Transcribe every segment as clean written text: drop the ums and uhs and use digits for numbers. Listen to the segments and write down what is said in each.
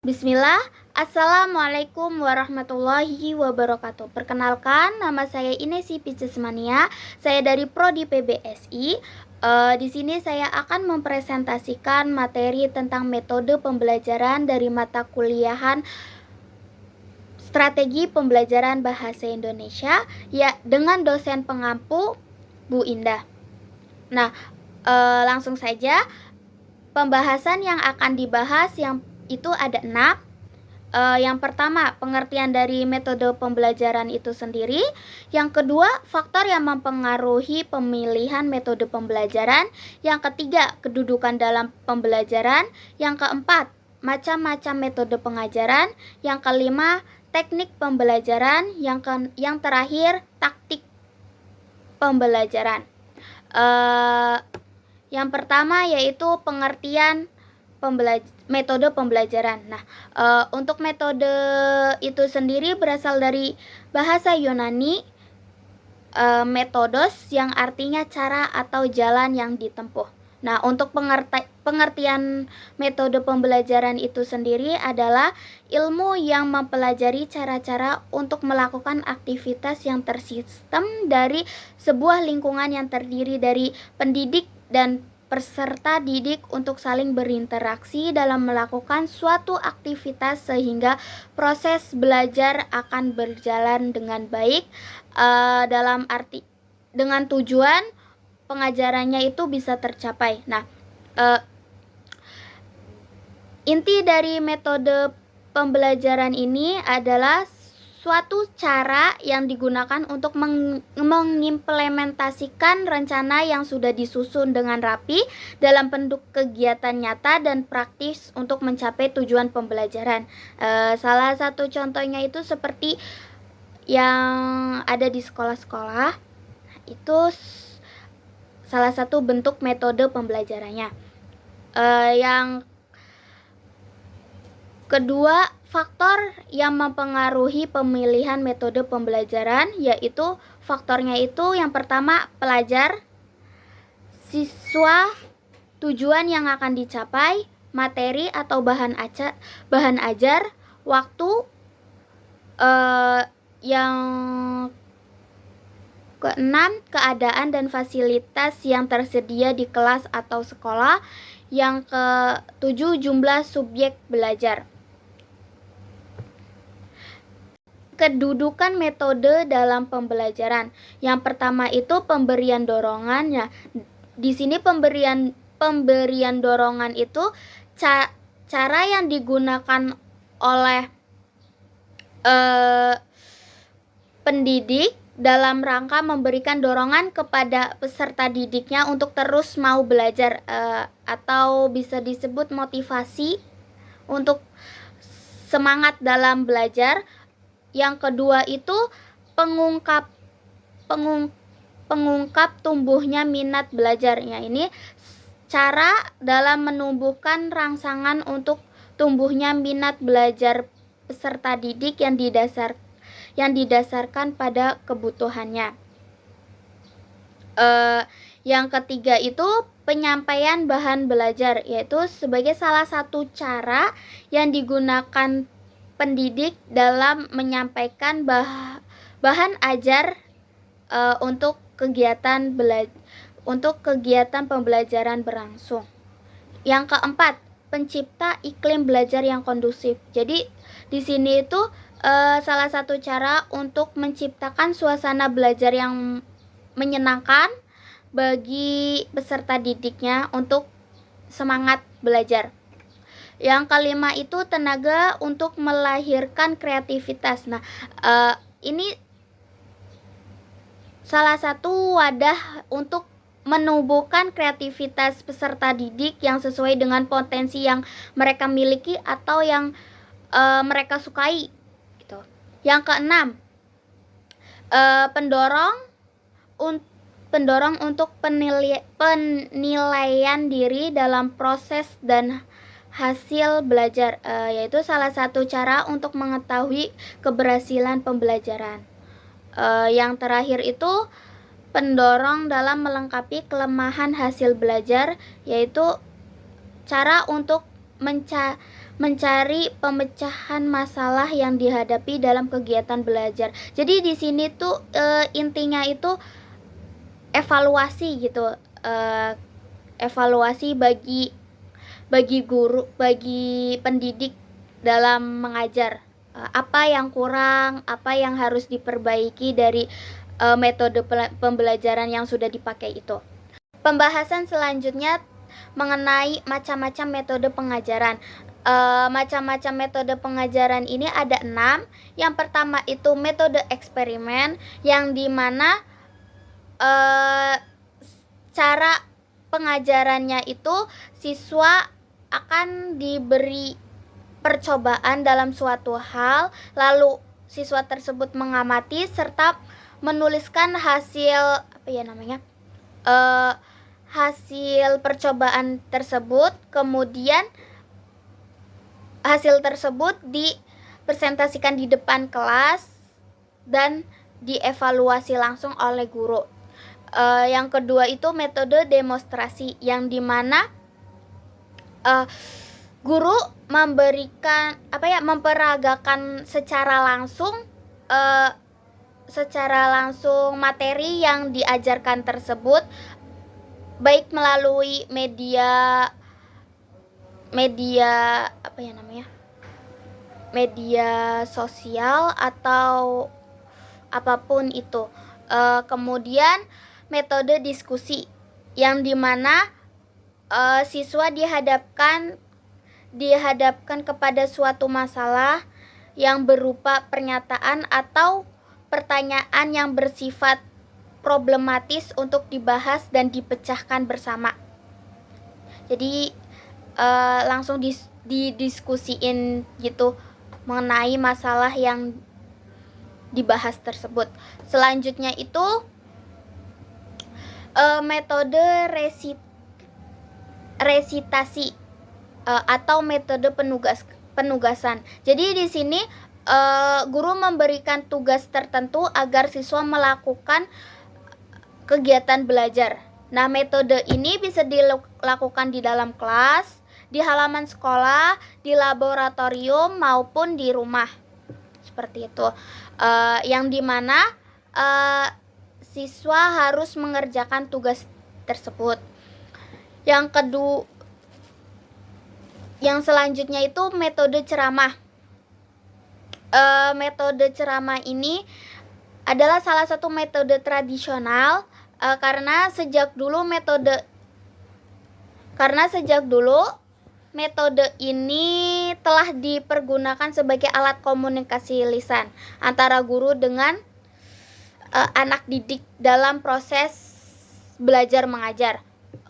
Bismillah, Assalamualaikum warahmatullahi wabarakatuh. Perkenalkan, nama saya Inesi Picismania. Saya dari Prodi PBSI. Di sini saya akan mempresentasikan materi tentang metode pembelajaran dari mata kuliahan Strategi Pembelajaran Bahasa Indonesia, ya, dengan dosen pengampu Bu Indah. Nah, langsung saja. Pembahasan yang akan dibahas itu ada 6. Yang pertama, pengertian dari metode pembelajaran itu sendiri. Yang kedua, faktor yang mempengaruhi pemilihan metode pembelajaran. Yang ketiga, kedudukan dalam pembelajaran. Yang keempat, macam-macam metode pengajaran. Yang kelima, teknik pembelajaran. Yang terakhir, taktik pembelajaran. Yang pertama yaitu pengertian metode pembelajaran. Nah, untuk metode itu sendiri berasal dari bahasa Yunani, metodos, yang artinya cara atau jalan yang ditempuh. Nah, untuk pengertian metode pembelajaran itu sendiri adalah ilmu yang mempelajari cara-cara untuk melakukan aktivitas yang tersistem dari sebuah lingkungan yang terdiri dari pendidik dan peserta didik untuk saling berinteraksi dalam melakukan suatu aktivitas sehingga proses belajar akan berjalan dengan baik, dalam arti dengan tujuan pengajarannya itu bisa tercapai. Nah, inti dari metode pembelajaran ini adalah suatu cara yang digunakan untuk mengimplementasikan rencana yang sudah disusun dengan rapi dalam bentuk kegiatan nyata dan praktis untuk mencapai tujuan pembelajaran. Salah satu contohnya itu seperti yang ada di sekolah-sekolah, itu salah satu bentuk metode pembelajarannya. Yang kedua, faktor yang mempengaruhi pemilihan metode pembelajaran, yaitu faktornya itu yang pertama pelajar, siswa, tujuan yang akan dicapai, materi atau bahan ajar, waktu, yang keenam, keadaan dan fasilitas yang tersedia di kelas atau sekolah. Yang ketujuh, jumlah subjek belajar. Kedudukan metode dalam pembelajaran. Yang pertama itu pemberian dorongannya. Di sini pemberian dorongan itu cara yang digunakan oleh pendidik dalam rangka memberikan dorongan kepada peserta didiknya untuk terus mau belajar, atau bisa disebut motivasi untuk semangat dalam belajar. Yang kedua itu pengungkap tumbuhnya minat belajarnya. Ini cara dalam menumbuhkan rangsangan untuk tumbuhnya minat belajar peserta didik yang didasarkan pada kebutuhannya. Yang ketiga itu penyampaian bahan belajar, yaitu sebagai salah satu cara yang digunakan pendidik dalam menyampaikan bahan ajar untuk kegiatan pembelajaran berlangsung. Yang keempat, pencipta iklim belajar yang kondusif. Jadi di sini itu salah satu cara untuk menciptakan suasana belajar yang menyenangkan bagi peserta didiknya untuk semangat belajar. Yang kelima itu tenaga untuk melahirkan kreativitas. Nah, ini salah satu wadah untuk menumbuhkan kreativitas peserta didik yang sesuai dengan potensi yang mereka miliki atau yang mereka sukai gitu. Yang keenam, pendorong untuk penilaian diri dalam proses dan hasil belajar, yaitu salah satu cara untuk mengetahui keberhasilan pembelajaran. Yang terakhir itu pendorong dalam melengkapi kelemahan hasil belajar, yaitu cara untuk mencari pemecahan masalah yang dihadapi dalam kegiatan belajar. Jadi di sini tuh intinya itu evaluasi gitu, evaluasi bagi guru, bagi pendidik dalam mengajar. Apa yang kurang, apa yang harus diperbaiki dari metode pembelajaran yang sudah dipakai itu. Pembahasan selanjutnya mengenai macam-macam metode pengajaran. Macam-macam metode pengajaran ini ada 6. Yang pertama itu metode eksperimen, yang dimana cara pengajarannya itu siswa akan diberi percobaan dalam suatu hal, lalu siswa tersebut mengamati serta menuliskan hasil hasil percobaan tersebut. Kemudian hasil tersebut dipresentasikan di depan kelas dan dievaluasi langsung oleh guru. Yang kedua itu metode demonstrasi, yang dimana guru memperagakan secara langsung materi yang diajarkan tersebut, baik melalui media sosial atau apapun itu. Kemudian metode diskusi, yang dimana siswa dihadapkan kepada suatu masalah yang berupa pernyataan atau pertanyaan yang bersifat problematis untuk dibahas dan dipecahkan bersama. Jadi langsung didiskusiin gitu mengenai masalah yang dibahas tersebut. Selanjutnya itu metode resitasi atau metode penugasan. Jadi di sini guru memberikan tugas tertentu agar siswa melakukan kegiatan belajar. Nah, metode ini bisa dilakukan di dalam kelas, di halaman sekolah, di laboratorium maupun di rumah. Seperti itu. Yang dimana siswa harus mengerjakan tugas tersebut. Yang selanjutnya itu metode ceramah. Metode ceramah ini adalah salah satu metode tradisional karena sejak dulu metode ini telah dipergunakan sebagai alat komunikasi lisan antara guru dengan anak didik dalam proses belajar mengajar.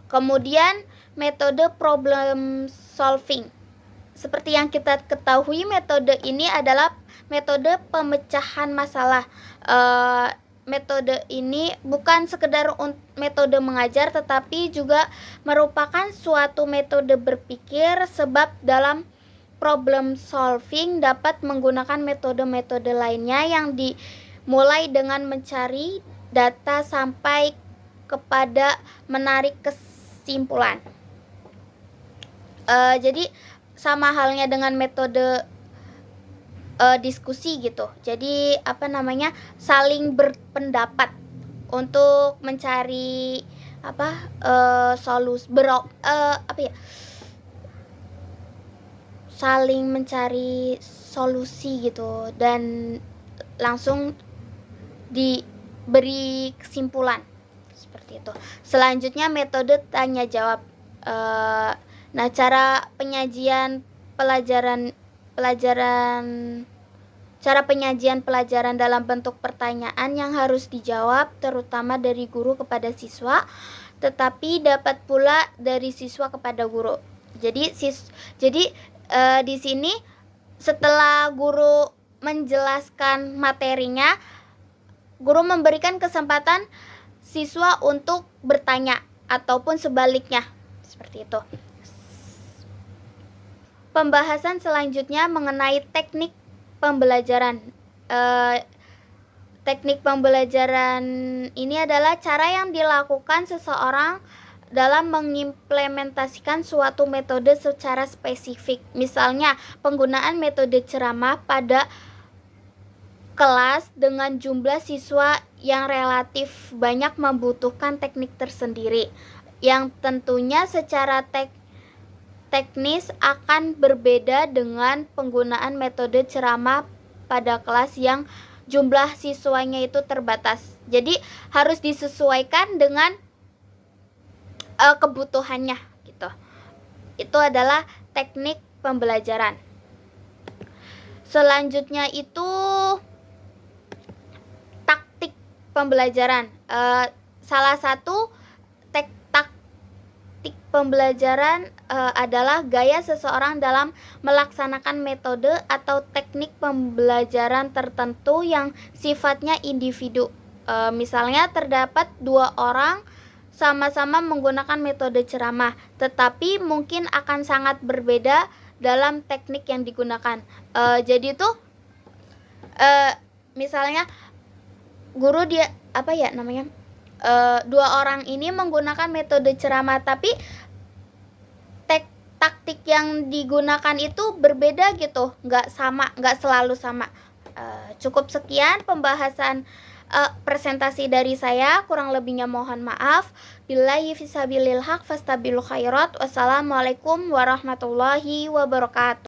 Kemudian metode problem solving. Seperti yang kita ketahui, metode ini adalah metode pemecahan masalah. Metode ini bukan sekedar metode mengajar, tetapi juga merupakan suatu metode berpikir, sebab dalam problem solving dapat menggunakan metode-metode lainnya yang dimulai dengan mencari data sampai kepada menarik kesimpulan. Jadi sama halnya dengan metode diskusi gitu. Jadi saling berpendapat untuk mencari saling mencari solusi gitu, dan langsung diberi kesimpulan seperti itu. Selanjutnya metode tanya jawab. Nah, cara penyajian pelajaran dalam bentuk pertanyaan yang harus dijawab terutama dari guru kepada siswa, tetapi dapat pula dari siswa kepada guru. Jadi di sini setelah guru menjelaskan materinya, guru memberikan kesempatan siswa untuk bertanya ataupun sebaliknya, seperti itu. Pembahasan selanjutnya mengenai teknik pembelajaran. Teknik pembelajaran ini adalah cara yang dilakukan seseorang dalam mengimplementasikan suatu metode secara spesifik. Misalnya, penggunaan metode ceramah pada kelas dengan jumlah siswa yang relatif banyak membutuhkan teknik tersendiri, yang tentunya secara teknis akan berbeda dengan penggunaan metode ceramah pada kelas yang jumlah siswanya itu terbatas. Jadi harus disesuaikan dengan kebutuhannya gitu. Itu adalah teknik pembelajaran. Selanjutnya itu taktik pembelajaran. Salah satu taktik pembelajaran adalah gaya seseorang dalam melaksanakan metode atau teknik pembelajaran tertentu yang sifatnya individu. Misalnya terdapat 2 orang sama-sama menggunakan metode ceramah, tetapi mungkin akan sangat berbeda dalam teknik yang digunakan. Jadi tuh misalnya guru dia dua orang ini menggunakan metode ceramah, tapi taktik yang digunakan itu berbeda gitu, nggak selalu sama. Cukup sekian pembahasan presentasi dari saya, kurang lebihnya mohon maaf. Billahi fisabilil haq fastabilul khairat. Wassalamualaikum warahmatullahi wabarakatuh.